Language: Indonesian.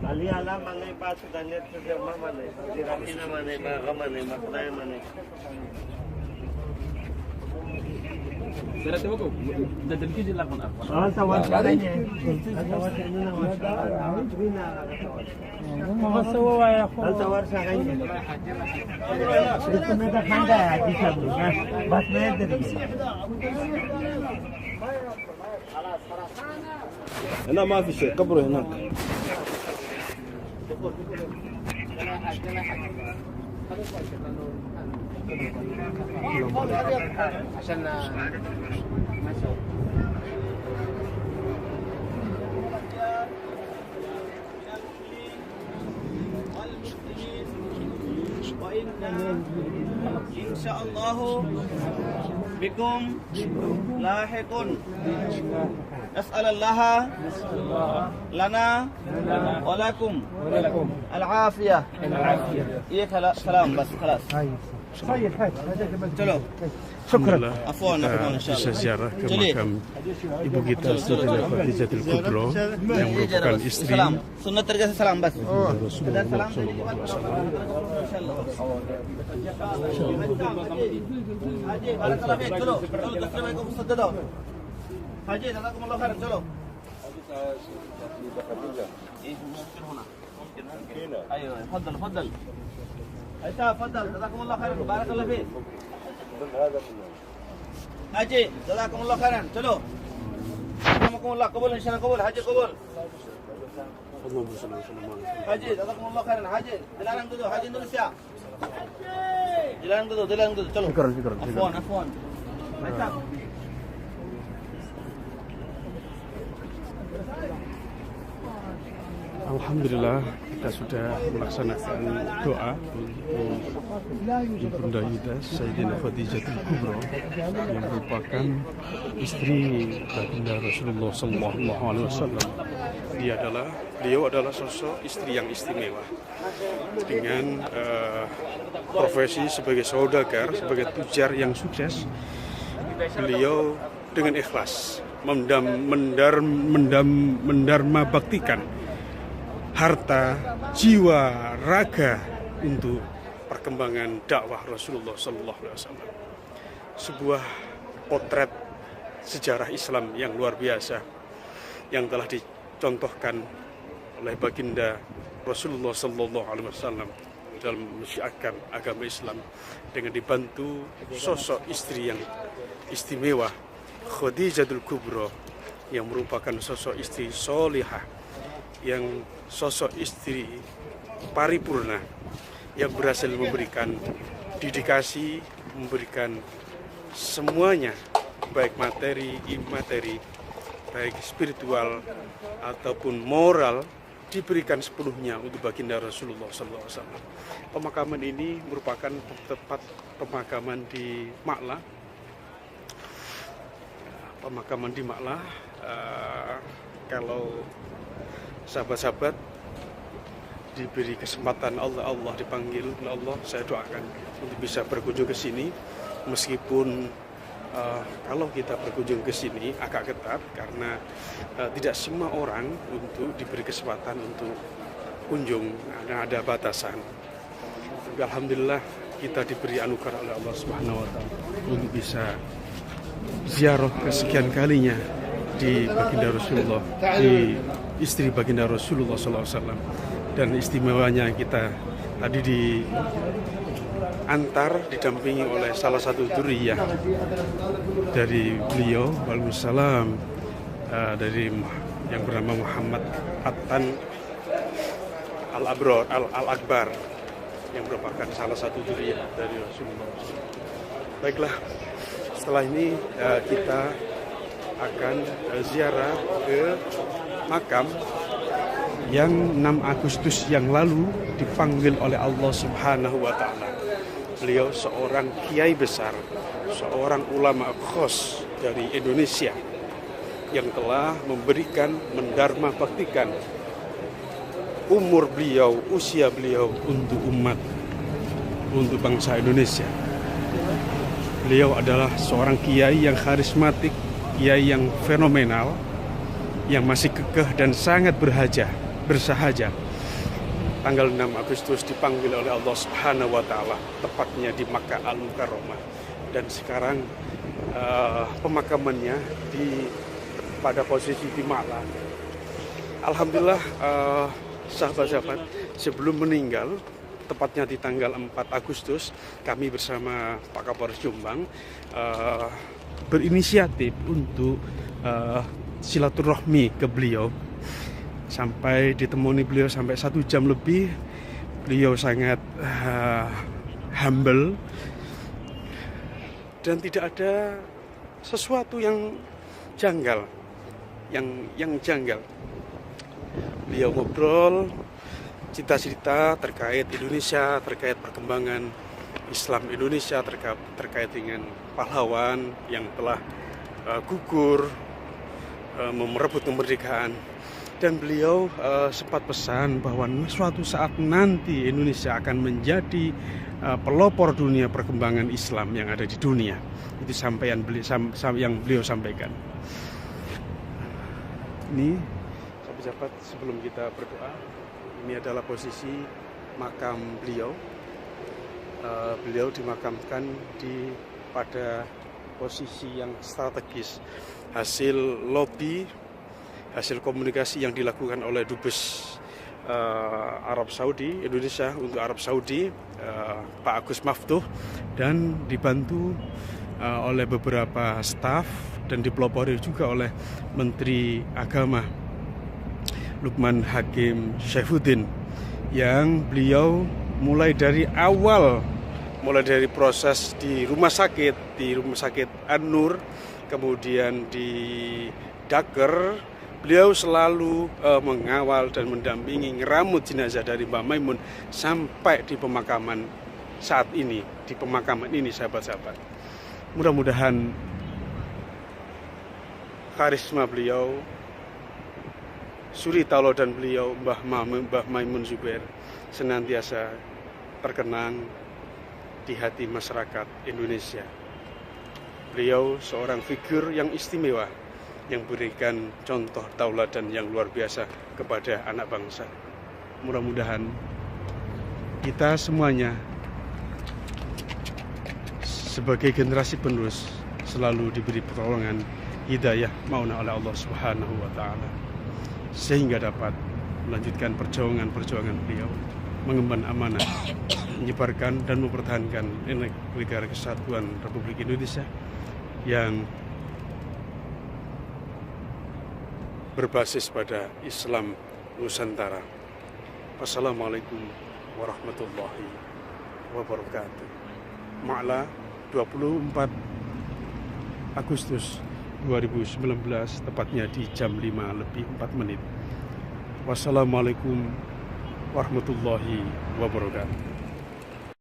Ali alam mana pasukan itu sama mana, dirapinya mana, baga mana, maklaya mana. Berarti aku jadi kiji lakon apa? Oh, tawar caranya. Tawar caranya tawar caranya. Itu mereka kanda di sana. Bas mereka dari. هنا ما في شيء قبره هناك. عشان إن شاء الله بكم لاحقون نسأل الله لنا ولكم العافية إيه كلام بس خلاص चलो Syukur. عفوا إن شاء Bisa الله ziarah ke makam ibu kita Sayyidah Khadijatul Kubra yang merupakan istri سلام سنة ترجع سلام بس Rasulullah سلام sallallahu alaihi wasallam. حاجي بارك الله فيك चलो चलो तस्लीम को मुसद्दद दो حاجي جزاكم الله خيرا चलो ممكن هنا ايوه تفضل تفضل ايتا تفضل جزاكم الله خيرا بارك الله فيك حاجي جزاكم الله خيرا चलो رحمكم الله قبول ان شاء الله قبول حاجي قبول حاجي جزاكم الله خيرا حاجي dilarang dulu حاجي Indonesia dilarang dulu चलो عفوا ايتا Alhamdulillah kita sudah melaksanakan doa untuk Ibunda Ida Sayyidah Khadijatul Kubra yang merupakan istri baginda Rasulullah sallallahu alaihi wasallam. Beliau adalah sosok istri yang istimewa dengan profesi sebagai saudagar, sebagai tujar yang sukses. Beliau dengan ikhlas mendarma baktikan harta, jiwa, raga untuk perkembangan dakwah Rasulullah sallallahu alaihi wasallam. Sebuah potret sejarah Islam yang luar biasa yang telah dicontohkan oleh baginda Rasulullah sallallahu alaihi wasallam dalam mensyiarkan agama Islam dengan dibantu sosok istri yang istimewa Khadijatul Kubra yang merupakan sosok istri solihah, yang sosok istri paripurna yang berhasil memberikan dedikasi, memberikan semuanya, baik materi, imateri, baik spiritual ataupun moral, diberikan sepenuhnya untuk baginda Rasulullah SAW. Pemakaman ini merupakan tempat pemakaman di Maklah. Pemakaman di Maklah, kalau sahabat-sahabat diberi kesempatan Allah dipanggil oleh Allah, saya doakan untuk bisa berkunjung ke sini. Meskipun kalau kita berkunjung ke sini agak ketat karena tidak semua orang untuk diberi kesempatan untuk kunjung, ada batasan. Tapi alhamdulillah kita diberi anugerah oleh Allah Subhanahu wa taala untuk bisa ziarah kesekian kalinya di baginda Rasulullah, di istri baginda Rasulullah SAW. Dan istimewanya kita tadi diantar, didampingi oleh salah satu dzurriyyah dari beliau, waalaikumsalam, dari yang bernama Muhammad Attan Al-Akbar, yang merupakan salah satu dzurriyyah dari Rasulullah. Baiklah, setelah ini kita akan ziarah ke makam yang 6 Agustus yang lalu dipanggil oleh Allah Subhanahu wa taala. Beliau seorang kiai besar, seorang ulama khos dari Indonesia yang telah memberikan, mendarma baktikan umur beliau, usia beliau untuk umat, untuk bangsa Indonesia. Beliau adalah seorang kiai yang karismatik, kiai yang fenomenal, yang masih kekeh dan sangat berhajah bersahaja. Tanggal 6 Agustus dipanggil oleh Allah Subhanahu wa Ta'ala, tepatnya di Makkah Al-Mukarramah. Dan sekarang pemakamannya pada posisi di Ma'la. Alhamdulillah, sahabat-sahabat, sebelum meninggal, tepatnya di tanggal 4 Agustus, kami bersama Pak Kapolres Jombang berinisiatif untuk silaturahmi ke beliau. Sampai ditemui beliau sampai 1 jam lebih. Beliau sangat humble dan tidak ada sesuatu yang janggal, yang janggal. Beliau ngobrol cerita-cerita terkait Indonesia, terkait perkembangan Islam Indonesia, terkait dengan pahlawan yang telah gugur merebut kemerdekaan. Dan beliau sempat pesan bahwa suatu saat nanti Indonesia akan menjadi pelopor dunia perkembangan Islam yang ada di dunia. Itu yang beliau sampaikan. Ini sahabat-sahabat, sebelum kita berdoa, ini adalah posisi makam beliau. Beliau dimakamkan pada posisi yang strategis. Hasil lobby, hasil komunikasi yang dilakukan oleh Dubes Arab Saudi, Indonesia untuk Arab Saudi, Pak Agus Maftuh, dan dibantu oleh beberapa staf dan dipelopori juga oleh Menteri Agama Lukman Hakim Syaifuddin, yang beliau mulai dari proses di rumah sakit An-Nur, kemudian di Daker, beliau selalu mengawal dan mendampingi ngeramut jenazah dari Mbak Maimun sampai di pemakaman saat ini, sahabat-sahabat. Mudah-mudahan karisma beliau, suri tauladan beliau, Mbah Maimun Zubair, senantiasa terkenang di hati masyarakat Indonesia. Beliau seorang figur yang istimewa, yang berikan contoh tauladan yang luar biasa kepada anak bangsa. Mudah-mudahan kita semuanya sebagai generasi penerus selalu diberi pertolongan, hidayah mauna oleh Allah Subhanahu wa Ta'ala, sehingga dapat melanjutkan perjuangan beliau mengemban amanah, menyebarkan dan mempertahankan negara kesatuan Republik Indonesia yang berbasis pada Islam Nusantara. Wassalamualaikum warahmatullahi wabarakatuh. Ma'la 24 Agustus 2019, tepatnya di jam 5:04. Wassalamualaikum warahmatullahi wabarakatuh.